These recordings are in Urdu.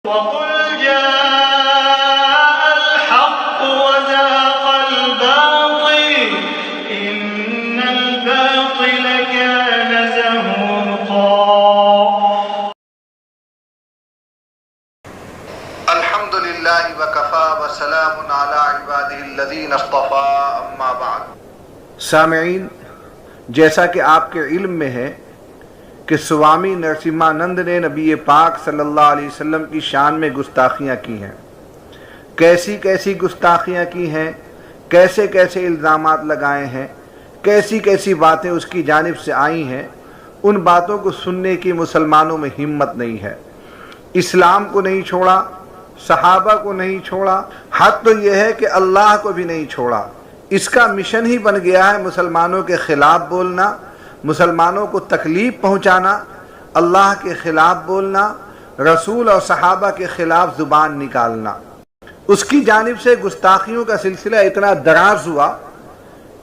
وَقُلْ جَاءَ الْحَقُّ وَزَهَقَ الْبَاطِلُ إِنَّ الْبَاطِلَ كَانَ زَهُوقًا. الحمد للہ وکفى وسلام علی عبادہ الذین اصطفى اما بعد. سامعین، جیسا کہ آپ کے علم میں ہے کہ سوامی نرسمہانند نے نبی پاک صلی اللہ علیہ وسلم کی شان میں گستاخیاں کی ہیں. کیسی کیسی گستاخیاں کی ہیں، کیسے کیسے الزامات لگائے ہیں، کیسی کیسی باتیں اس کی جانب سے آئی ہیں. ان باتوں کو سننے کی مسلمانوں میں ہمت نہیں ہے. اسلام کو نہیں چھوڑا، صحابہ کو نہیں چھوڑا، حد تو یہ ہے کہ اللہ کو بھی نہیں چھوڑا. اس کا مشن ہی بن گیا ہے مسلمانوں کے خلاف بولنا، مسلمانوں کو تکلیف پہنچانا، اللہ کے خلاف بولنا، رسول اور صحابہ کے خلاف زبان نکالنا. اس کی جانب سے گستاخیوں کا سلسلہ اتنا دراز ہوا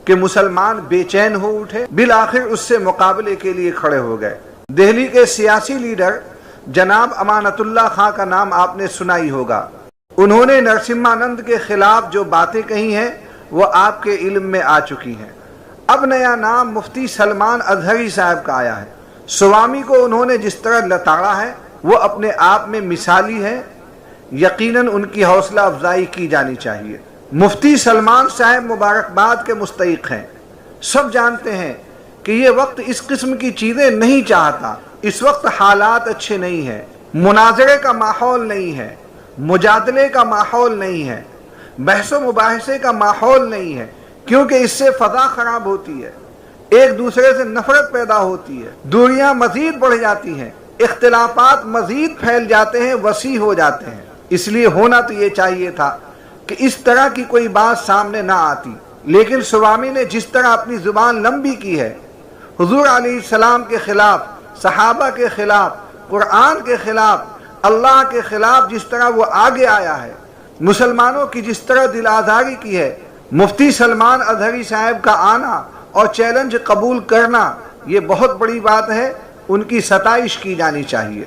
کہ مسلمان بے چین ہو اٹھے، بالآخر اس سے مقابلے کے لیے کھڑے ہو گئے. دہلی کے سیاسی لیڈر جناب امانت اللہ خان کا نام آپ نے سنا ہی ہوگا. انہوں نے نرسمہانند کے خلاف جو باتیں کہی ہیں وہ آپ کے علم میں آ چکی ہیں. اب نیا نام مفتی سلمان اظہری صاحب کا آیا ہے. سوامی کو انہوں نے جس طرح لتاڑا ہے وہ اپنے آپ میں مثالی ہے، یقیناً ان کی حوصلہ افزائی کی جانی چاہیے. مفتی سلمان صاحب مبارکباد کے مستحق ہیں. سب جانتے ہیں کہ یہ وقت اس قسم کی چیزیں نہیں چاہتا. اس وقت حالات اچھے نہیں ہیں، مناظرے کا ماحول نہیں ہے، مجادلے کا ماحول نہیں ہے، بحث و مباحثے کا ماحول نہیں ہے، کیونکہ اس سے فضا خراب ہوتی ہے، ایک دوسرے سے نفرت پیدا ہوتی ہے، دوریاں مزید بڑھ جاتی ہیں، اختلافات مزید پھیل جاتے ہیں، وسیع ہو جاتے ہیں. اس لیے ہونا تو یہ چاہیے تھا کہ اس طرح کی کوئی بات سامنے نہ آتی. لیکن سوامی نے جس طرح اپنی زبان لمبی کی ہے، حضور علیہ السلام کے خلاف، صحابہ کے خلاف، قرآن کے خلاف، اللہ کے خلاف جس طرح وہ آگے آیا ہے، مسلمانوں کی جس طرح دل آزاری کی ہے، مفتی سلمان اظہری صاحب کا آنا اور چیلنج قبول کرنا یہ بہت بڑی بات ہے. ان کی ستائش کی جانی چاہیے.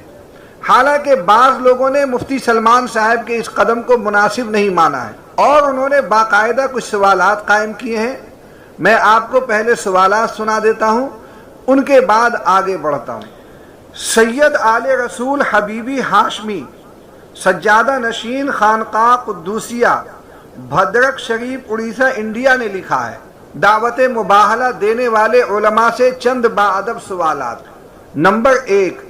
حالانکہ بعض لوگوں نے مفتی سلمان صاحب کے اس قدم کو مناسب نہیں مانا ہے اور انہوں نے باقاعدہ کچھ سوالات قائم کیے ہیں. میں آپ کو پہلے سوالات سنا دیتا ہوں، ان کے بعد آگے بڑھتا ہوں. سید آل رسول حبیبی ہاشمی سجادہ نشین خانقاہ قدوسیہ بھدرک شریف اڑیسہ انڈیا نے لکھا ہے: دعوت مباہلہ دینے والے علماء سے چند باادب سوالات. نمبر 1،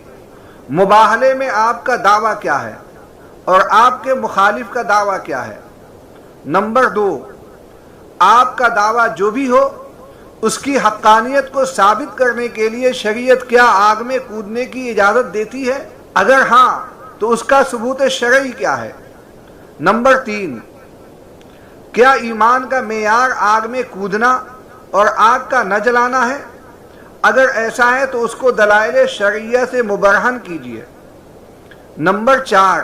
مباہلے میں آپ کا دعویٰ کیا ہے اور آپ کے مخالف کا دعویٰ کیا ہے؟ نمبر 2، آپ کا دعویٰ جو بھی ہو اس کی حقانیت کو ثابت کرنے کے لیے شریعت کیا آگ میں کودنے کی اجازت دیتی ہے؟ اگر ہاں تو اس کا ثبوت شرعی کیا ہے؟ نمبر 3، کیا ایمان کا معیار آگ میں کودنا اور آگ کا نہ جلانا ہے؟ اگر ایسا ہے تو اس کو دلائل شرعیہ سے مبرہن کیجیے. نمبر 4،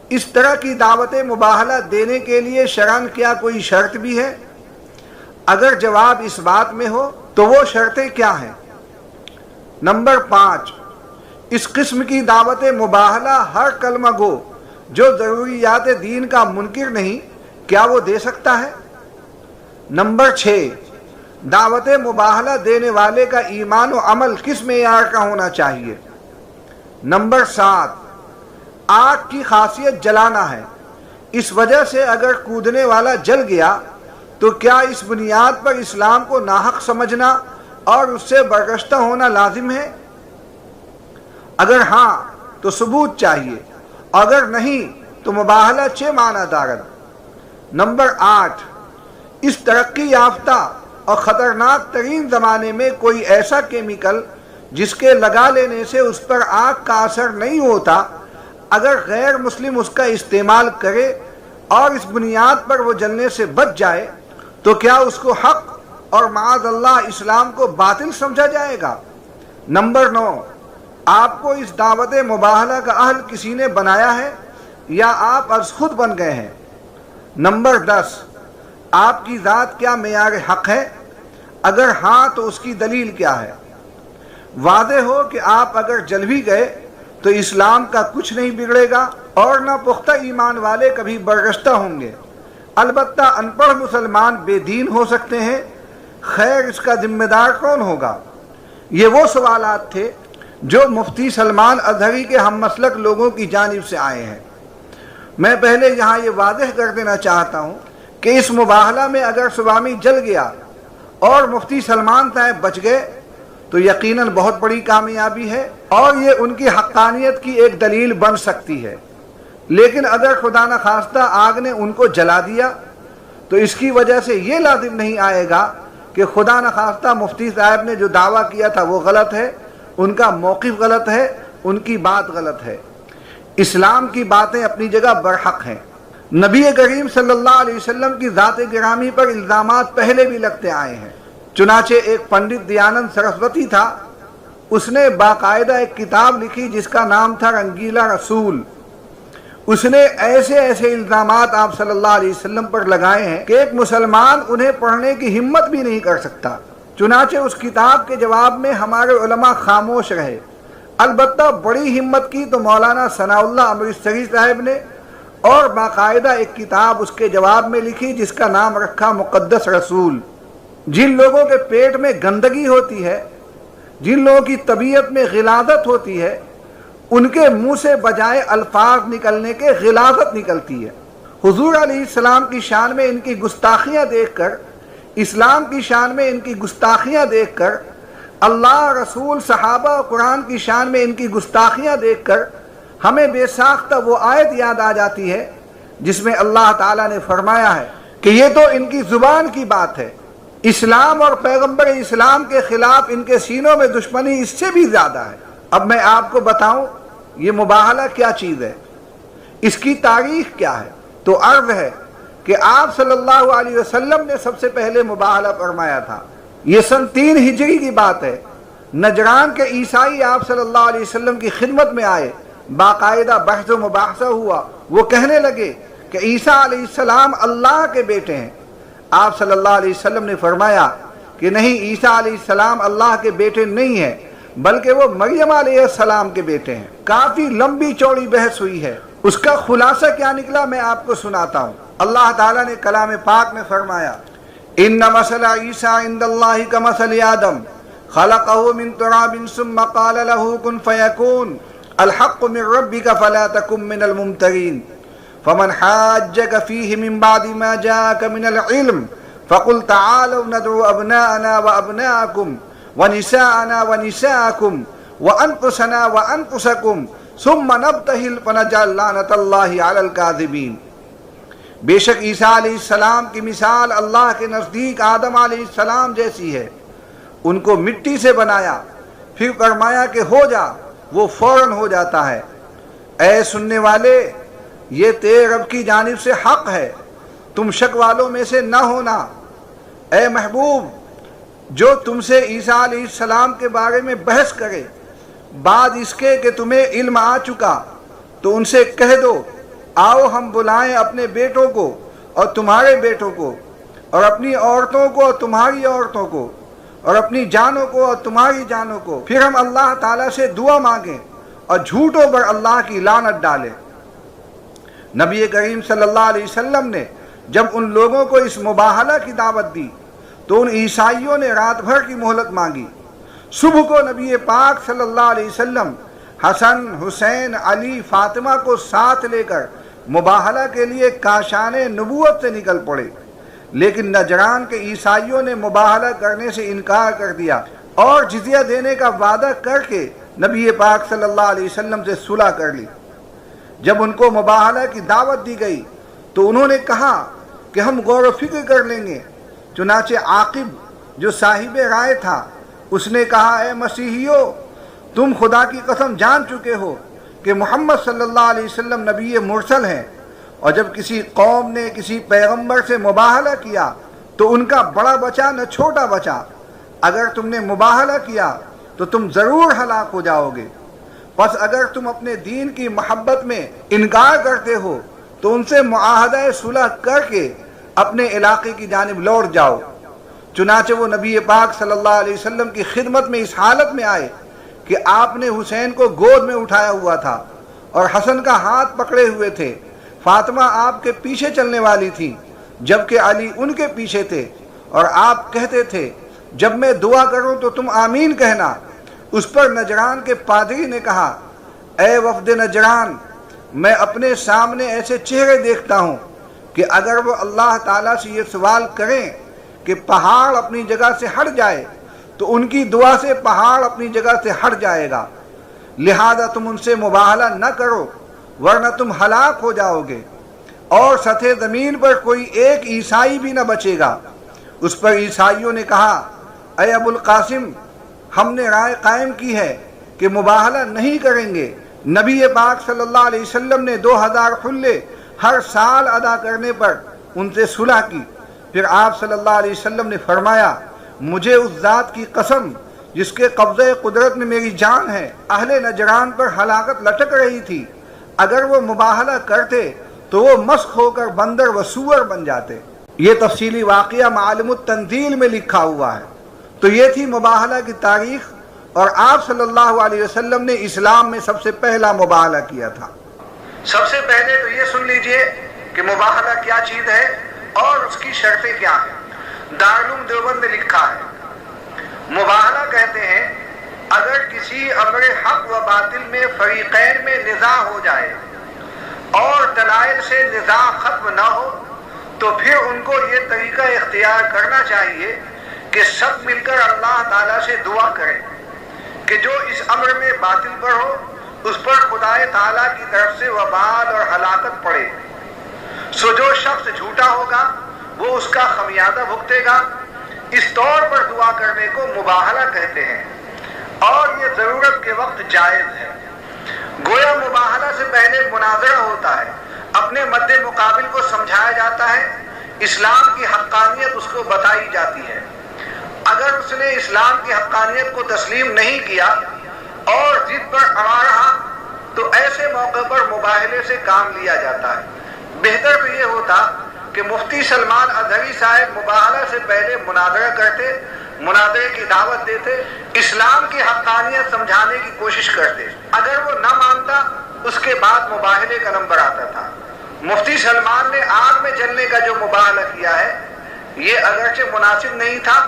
اس طرح کی دعوت مباہلہ دینے کے لیے شرعاً کیا کوئی شرط بھی ہے؟ اگر جواب اس بات میں ہو تو وہ شرطیں کیا ہیں؟ نمبر 5، اس قسم کی دعوت مباہلہ ہر کلمہ گو جو ضروریات دین کا منکر نہیں، کیا وہ دے سکتا ہے؟ نمبر 6، دعوت مباہلہ دینے والے کا ایمان و عمل کس معیار کا ہونا چاہیے؟ نمبر 7، آگ کی خاصیت جلانا ہے، اس وجہ سے اگر کودنے والا جل گیا تو کیا اس بنیاد پر اسلام کو ناحق سمجھنا اور اس سے برگشتہ ہونا لازم ہے؟ اگر ہاں تو ثبوت چاہیے، اگر نہیں تو مباہلہ چے معنی دارد. نمبر 8، اس ترقی یافتہ اور خطرناک ترین زمانے میں کوئی ایسا کیمیکل جس کے لگا لینے سے اس پر آگ کا اثر نہیں ہوتا، اگر غیر مسلم اس کا استعمال کرے اور اس بنیاد پر وہ جلنے سے بچ جائے تو کیا اس کو حق اور معاذ اللہ اسلام کو باطل سمجھا جائے گا؟ نمبر 9، آپ کو اس دعوت مباہلہ کا اہل کسی نے بنایا ہے یا آپ از خود بن گئے ہیں؟ نمبر 10، آپ کی ذات کیا معیار حق ہے؟ اگر ہاں تو اس کی دلیل کیا ہے؟ واضح ہو کہ آپ اگر جل بھی گئے تو اسلام کا کچھ نہیں بگڑے گا اور نہ پختہ ایمان والے کبھی برگشتہ ہوں گے۔ البتہ ان پڑھ مسلمان بے دین ہو سکتے ہیں، خیر اس کا ذمہ دار کون ہوگا؟ یہ وہ سوالات تھے جو مفتی سلمان اظہری کے ہم مسلک لوگوں کی جانب سے آئے ہیں۔ میں پہلے یہاں یہ واضح کر دینا چاہتا ہوں کہ اس مباحلہ میں اگر سوامی جل گیا اور مفتی سلمان صاحب بچ گئے تو یقیناً بہت بڑی کامیابی ہے اور یہ ان کی حقانیت کی ایک دلیل بن سکتی ہے، لیکن اگر خدا نخواستہ آگ نے ان کو جلا دیا تو اس کی وجہ سے یہ لازم نہیں آئے گا کہ خدا نخواستہ مفتی صاحب نے جو دعویٰ کیا تھا وہ غلط ہے، ان کا موقف غلط ہے، ان کی بات غلط ہے۔ اسلام کی باتیں اپنی جگہ برحق ہیں۔ نبی کریم صلی اللہ علیہ وسلم کی ذات گرامی پر الزامات پہلے بھی لگتے آئے ہیں۔ چنانچہ ایک پنڈت دیانند سرسوتی تھا، اس نے باقاعدہ ایک کتاب لکھی جس کا نام تھا رنگیلا رسول۔ اس نے ایسے ایسے الزامات آپ صلی اللہ علیہ وسلم پر لگائے ہیں کہ ایک مسلمان انہیں پڑھنے کی ہمت بھی نہیں کر سکتا۔ چنانچہ اس کتاب کے جواب میں ہمارے علماء خاموش رہے۔ البتہ بڑی ہمت کی تو مولانا ثناء اللہ امرتسری صاحب نے، اور باقاعدہ ایک کتاب اس کے جواب میں لکھی جس کا نام رکھا مقدس رسول۔ جن لوگوں کے پیٹ میں گندگی ہوتی ہے، جن لوگوں کی طبیعت میں غلاظت ہوتی ہے، ان کے منہ سے بجائے الفاظ نکلنے کے غلاظت نکلتی ہے۔ حضور علیہ السلام کی شان میں ان کی گستاخیاں دیکھ کر، اسلام کی شان میں ان کی گستاخیاں دیکھ کر، اللہ رسول صحابہ قرآن کی شان میں ان کی گستاخیاں دیکھ کر ہمیں بے ساختہ وہ آیت یاد آ جاتی ہے جس میں اللہ تعالیٰ نے فرمایا ہے کہ یہ تو ان کی زبان کی بات ہے، اسلام اور پیغمبر اسلام کے خلاف ان کے سینوں میں دشمنی اس سے بھی زیادہ ہے۔ اب میں آپ کو بتاؤں یہ مباحلہ کیا چیز ہے، اس کی تاریخ کیا ہے؟ تو عرض ہے کہ آپ صلی اللہ علیہ وسلم نے سب سے پہلے مباحلہ فرمایا تھا۔ یہ سن 3 ہجری کی بات ہے۔ نجران کے عیسائی آپ صلی اللہ علیہ وسلم کی خدمت میں آئے، باقاعدہ بحث و مباحثہ ہوا۔ وہ کہنے لگے کہ عیسیٰ علیہ السلام اللہ کے بیٹے ہیں۔ آپ صلی اللہ علیہ وسلم نے فرمایا کہ نہیں، عیسیٰ علیہ السلام اللہ کے بیٹے نہیں ہیں بلکہ وہ مریم علیہ السلام کے بیٹے ہیں۔ کافی لمبی چوڑی بحث ہوئی ہے، اس کا خلاصہ کیا نکلا میں آپ کو سناتا ہوں۔ اللہ تعالیٰ نے کلام پاک میں فرمایا ان مثل عیسیٰ عند اللہ کمثل آدم خلقہ من تراب ثم قال له کن فیکون الحق من ربک فلا تکن من الممترین فمن حاجک فیہ من بعد ما جاءک من العلم فقل تعالوا ندعو ابناءنا وابناءکم ونساءنا ونساءکم وانفسنا وانفسکم ثم نبتہل فنجعل لعنت اللہ علی الکاذبین۔ بے شک عیسیٰ علیہ السلام کی مثال اللہ کے نزدیک آدم علیہ السلام جیسی ہے۔ ان کو مٹی سے بنایا، پھر فرمایا کہ ہو جا، وہ فوراً ہو جاتا ہے۔ اے سننے والے، یہ تیرے رب کی جانب سے حق ہے، تم شک والوں میں سے نہ ہونا۔ اے محبوب، جو تم سے عیسیٰ علیہ السلام کے بارے میں بحث کرے بعد اس کے کہ تمہیں علم آ چکا تو ان سے کہہ دو آؤ ہم بلائیں اپنے بیٹوں کو اور تمہارے بیٹوں کو، اور اپنی عورتوں کو اور تمہاری عورتوں کو، اور اپنی جانوں کو اور تمہاری جانوں کو، پھر ہم اللہ تعالیٰ سے دعا مانگیں اور جھوٹوں پر اللہ کی لعنت ڈالیں۔ نبی کریم صلی اللہ علیہ وسلم نے جب ان لوگوں کو اس مباحلہ کی دعوت دی تو ان عیسائیوں نے رات بھر کی مہلت مانگی۔ صبح کو نبی پاک صلی اللہ علیہ وسلم حسن، حسین، علی، فاطمہ کو ساتھ لے کر مباحلہ کے لیے کاشان نبوت سے نکل پڑے، لیکن نجران کے عیسائیوں نے مباحلہ کرنے سے انکار کر دیا اور جزیہ دینے کا وعدہ کر کے نبی پاک صلی اللہ علیہ وسلم سے صلح کر لی۔ جب ان کو مباحلہ کی دعوت دی گئی تو انہوں نے کہا کہ ہم غور و فکر کر لیں گے۔ چنانچہ عاقب جو صاحب رائے تھا اس نے کہا اے مسیحیو، تم خدا کی قسم جان چکے ہو کہ محمد صلی اللہ علیہ وسلم نبی مرسل ہیں، اور جب کسی قوم نے کسی پیغمبر سے مباحلہ کیا تو ان کا بڑا بچا نہ چھوٹا بچا۔ اگر تم نے مباحلہ کیا تو تم ضرور ہلاک ہو جاؤ گے، پس اگر تم اپنے دین کی محبت میں انکار کرتے ہو تو ان سے معاہدہ صلح کر کے اپنے علاقے کی جانب لوٹ جاؤ۔ چنانچہ وہ نبی پاک صلی اللہ علیہ وسلم کی خدمت میں اس حالت میں آئے کہ آپ نے حسین کو گود میں اٹھایا ہوا تھا اور حسن کا ہاتھ پکڑے ہوئے تھے۔ فاطمہ آپ کے پیچھے چلنے والی تھی جبکہ علی ان کے پیچھے تھے، اور آپ کہتے تھے جب میں دعا کروں تو تم آمین کہنا۔ اس پر نجران کے پادری نے کہا، اے وفد نجران، میں اپنے سامنے ایسے چہرے دیکھتا ہوں کہ اگر وہ اللہ تعالیٰ سے یہ سوال کریں کہ پہاڑ اپنی جگہ سے ہٹ جائے تو ان کی دعا سے پہاڑ اپنی جگہ سے ہٹ جائے گا، لہذا تم ان سے مباہلہ نہ کرو ورنہ تم ہلاک ہو جاؤ گے، اور سطح زمین پر کوئی ایک عیسائی بھی نہ بچے گا۔ اس پر عیسائیوں نے کہا، اے ابو القاسم، ہم نے رائے قائم کی ہے کہ مباہلہ نہیں کریں گے۔ نبی پاک صلی اللہ علیہ وسلم نے 2000 حلے ہر سال ادا کرنے پر ان سے صلح کی۔ پھر آپ صلی اللہ علیہ وسلم نے فرمایا، مجھے اس ذات کی قسم جس کے قبضہ قدرت میں میری جان ہے، اہل نجران پر ہلاکت لٹک رہی تھی، اگر وہ مباہلہ کرتے تو وہ مسخ ہو کر بندر و سور بن جاتے۔ یہ تفصیلی واقعہ معالم التنزیل میں لکھا ہوا ہے۔ تو یہ تھی مباہلہ کی تاریخ، اور آپ صلی اللہ علیہ وسلم نے اسلام میں سب سے پہلا مباہلہ کیا تھا۔ سب سے پہلے تو یہ سن لیجئے کہ مباہلہ کیا چیز ہے اور اس کی شرطیں کیا ہیں۔ دارالعلوم دیوبند میں لکھا ہے، مباہلہ کہتے ہیں اگر کسی امر حق و باطل میں فریقین میں نزاع ہو جائے اور دلائل سے نزاع ختم نہ ہو تو پھر ان کو یہ طریقہ اختیار کرنا چاہیے کہ سب مل کر اللہ تعالیٰ سے دعا کریں کہ جو اس امر میں باطل پر ہو اس پر خدائے تعالیٰ کی طرف سے وبال اور ہلاکت پڑے، سو جو شخص جھوٹا ہوگا وہ اس کا خمیازہ بھگتے گا۔ اس طور پر دعا کرنے کو مباہلہ کہتے ہیں، اور یہ ضرورت کے وقت جائز ہے۔ گویا مباہلہ سے پہلے مناظرہ ہوتا ہے، اپنے مد مقابل کو سمجھایا جاتا ہے، اسلام کی حقانیت اس کو بتائی جاتی ہے۔ اگر اس نے اسلام کی حقانیت کو تسلیم نہیں کیا اور ضد پر اڑا رہا تو ایسے موقع پر مباہلے سے کام لیا جاتا ہے۔ بہتر تو یہ ہوتا کہ مفتی سلمان ازہری صاحب مباہلہ سے پہلے مناظرہ کرتے، مناظرے کی دعوت دیتے، اسلام کی حقانیت سمجھانے کی کوشش کرتے۔ اگر وہ نہ مانتا اس کے بعد مباہلے کا نمبر آتا تھا۔ مفتی سلمان نے آگ میں جلنے کا جو مباہلہ کیا ہے یہ اگرچہ مناسب نہیں تھا،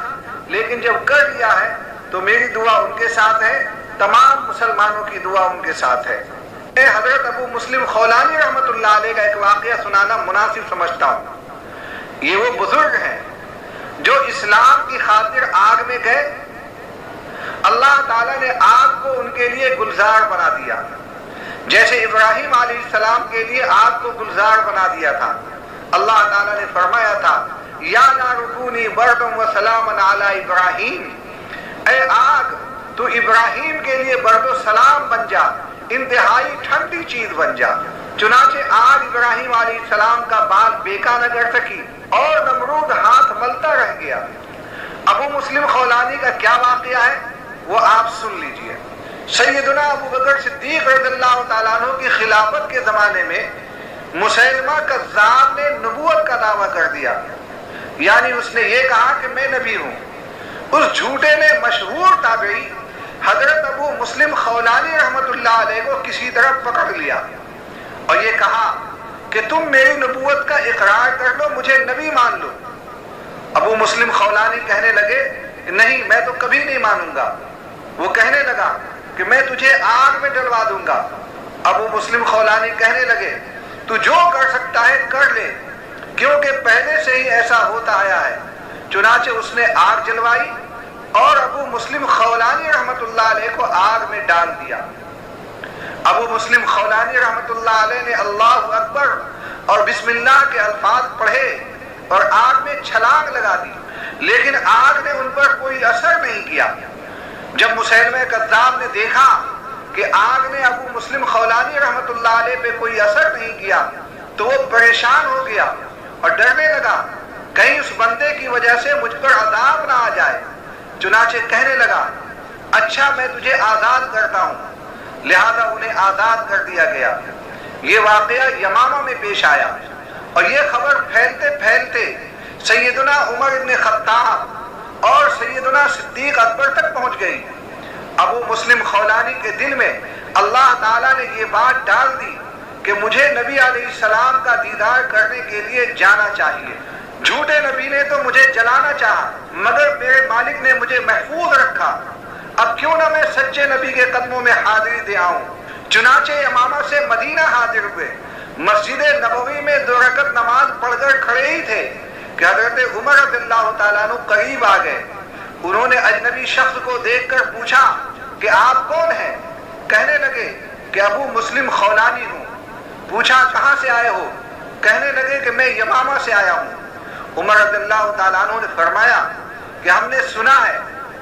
لیکن جب کر لیا ہے تو میری دعا ان کے ساتھ ہے، تمام مسلمانوں کی دعا ان کے ساتھ ہے۔ میں حضرت ابو مسلم خولانی رحمۃ اللہ علیہ کا ایک واقعہ سنانا مناسب سمجھتا ہوں۔ یہ وہ بزرگ ہیں جو اسلام کی خاطر آگ میں گئے، اللہ تعالیٰ نے آگ کو ان کے لیے گلزار بنا دیا، جیسے ابراہیم علیہ السلام کے لیے آگ کو گلزار بنا دیا تھا۔ اللہ تعالیٰ نے فرمایا تھا، یا نار کونی بردا و سلاما علی ابراہیم، اے آگ تو ابراہیم کے لیے برد و سلام بن جا، انتہائی ٹھنڈی چیز بن جا۔ چنانچہ آگ ابراہیم علیہ السلام کا بال بیکا نہ کر سکی اور نمرود ہاتھ ملتا رہ گیا۔ ابو مسلم خولانی کا کیا واقعہ ہے وہ آپ سن لیجئے۔ سیدنا ابو بکر صدیق رضی اللہ تعالیٰ عنہ کی خلافت کے زمانے میں مسیلمہ کذاب نے نبوت کا دعویٰ کر دیا، یعنی اس نے یہ کہا کہ میں نبی ہوں۔ اس جھوٹے نے مشہور تابعی حضرت ابو مسلم خولانی رحمۃ اللہ علیہ کو کسی طرح پکڑ لیا اور یہ کہا کہ تم میری نبوت کا اقرار کر لو، مجھے نبی مان لو۔ ابو مسلم خولانی کہنے لگے نہیں، میں تو کبھی نہیں مانوں گا۔ وہ کہنے لگا کہ میں تجھے آگ میں ڈلوا دوں گا۔ ابو مسلم خولانی کہنے لگے تو جو کر سکتا ہے کر لے، کیونکہ پہلے سے ہی ایسا ہوتا آیا ہے۔ چنانچہ اس نے آگ جلوائی اور ابو مسلم خولانی رحمۃ اللہ علیہ کو آگ میں ڈال دیا۔ ابو مسلم خولانی رحمۃ اللہ علیہ نے اللہ اکبر اور بسم اللہ کے الفاظ پڑھے اور آگ میں چھلانگ لگا دی، لیکن آگ نے ان پر کوئی اثر نہیں کیا۔ جب مسیلمہ کذاب نے دیکھا کہ آگ نے ابو مسلم خولانی رحمۃ اللہ علیہ پہ کوئی اثر نہیں کیا تو وہ پریشان ہو گیا اور ڈرنے لگا کہیں اس بندے کی وجہ سے مجھ پر عذاب نہ آ جائے۔ چنانچہ کہنے لگا اچھا میں تجھے آزاد کرتا ہوں، لہذا انہیں آزاد کر دیا گیا۔ یہ واقعہ یمامہ میں پیش آیا اور یہ خبر پھیلتے پھیلتے سیدنا عمر ابن خطاب اور سیدنا صدیق اکبر تک پہنچ گئی۔ ابو مسلم خولانی کے دل میں اللہ تعالیٰ نے یہ بات ڈال دی کہ مجھے نبی علیہ السلام کا دیدار کرنے کے لیے جانا چاہیے۔ جھوٹے نبی نے تو مجھے جلانا چاہا، مگر میرے مالک نے مجھے محفوظ رکھا۔ اب کیوں نہ میں سچے نبی کے قدموں میں حاضری دے آؤں۔ چنانچہ یمامہ سے مدینہ حاضر ہوئے۔ مسجد نبوی میں 2 رکعت نماز پڑھ کر کھڑے ہی تھے کہ حضرت عمر رضی اللہ تعالیٰ عنہ قریب آ گئے۔ انہوں نے اجنبی شخص کو دیکھ کر پوچھا کہ آپ کون ہیں؟ کہنے لگے کہ ابو مسلم خولانی ہوں۔ پوچھا کہاں سے آئے ہو؟ کہنے لگے کہ میں یمامہ سے آیا ہوں۔ عمر رضی اللہ تعالیٰ عنہ نے فرمایا کہ ہم نے سنا ہے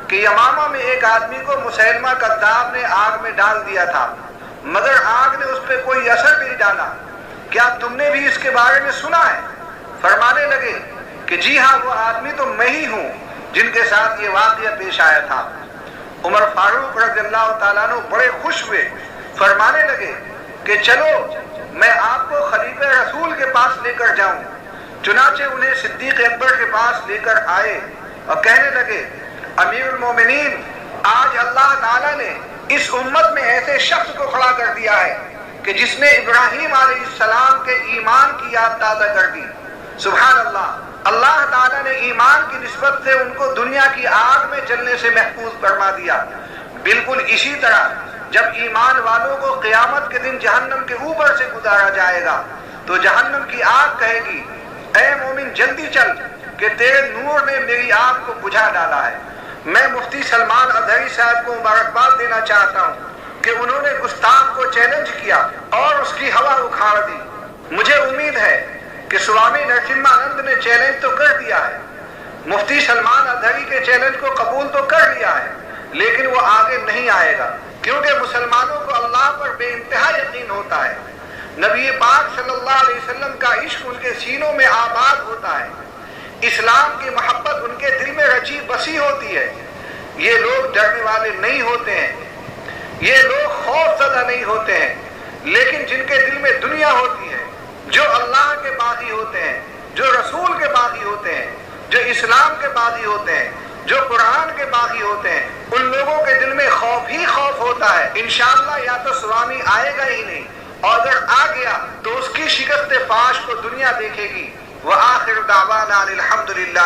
کہ یمامہ میں ایک آدمی کو مسیلمہ کذاب نے آگ میں ڈال دیا تھا، مگر آگ نے اس پہ کوئی اثر نہیں ڈالا۔ کیا تم نے بھی اس کے بارے میں سنا ہے؟ فرمانے لگے کہ جی ہاں، وہ آدمی تو میں ہی ہوں جن کے ساتھ یہ واقعہ پیش آیا تھا۔ عمر فاروق رضی اللہ تعالیٰ عنہ بڑے خوش ہوئے، فرمانے لگے کہ چلو میں آپ کو خلیفہ رسول کے پاس لے کر جاؤں۔ چنانچہ انہیں صدیق اکبر کے پاس لے کر آئے اور کہنے لگے امیر المومنین، آج اللہ تعالیٰ نے اس امت میں ایسے شخص کو کھڑا کر دیا ہے کہ جس نے ابراہیم علیہ السلام کے ایمان کی یاد تازہ کر دی۔ سبحان اللہ، اللہ تعالیٰ نے ایمان کی نسبت سے ان کو دنیا کی آگ میں جلنے سے محفوظ فرما دیا۔ بالکل اسی طرح جب ایمان والوں کو قیامت کے دن جہنم کے اوپر سے گزارا جائے گا تو جہنم کی آگ کہے گی اے مومن جلدی چل کہ تیرے نور نے میری آگ کو بجھا ڈالا ہے۔ میں مفتی سلمان اظہری صاحب کو مبارکباد دینا چاہتا ہوں کہ انہوں نے گستاخ کو چیلنج کیا اور اس کی ہوا اکھاڑ دی۔ مجھے امید ہے کہ سوامی نرسمہانند نے چیلنج تو کر دیا ہے، مفتی سلمان اظہری کے چیلنج کو قبول تو کر لیا ہے، لیکن وہ آگے نہیں آئے گا کیونکہ مسلمانوں کو اللہ پر بے انتہا یقین ہوتا ہے۔ نبی پاک صلی اللہ علیہ وسلم کا عشق ان کے سینوں میں آباد ہوتا ہے، اسلام کی محبت ان کے دل میں رچی بسی ہوتی ہے۔ یہ لوگ ڈرنے والے نہیں ہوتے ہیں، یہ لوگ خوف زدہ نہیں ہوتے ہیں، لیکن جن کے دل میں دنیا ہوتی ہے، جو اللہ کے باغی ہوتے ہیں، جو رسول کے باغی ہوتے ہیں، جو اسلام کے باغی ہوتے ہیں، جو قرآن کے باغی ہوتے ہیں، ان لوگوں کے دل میں خوف ہی خوف ہوتا ہے۔ انشاءاللہ یا تو سوامی آئے گا ہی نہیں، اور اگر آ گیا تو اس کی شکست فاش کو دنیا دیکھے گی۔ وآخر دعوانا الحمدللہ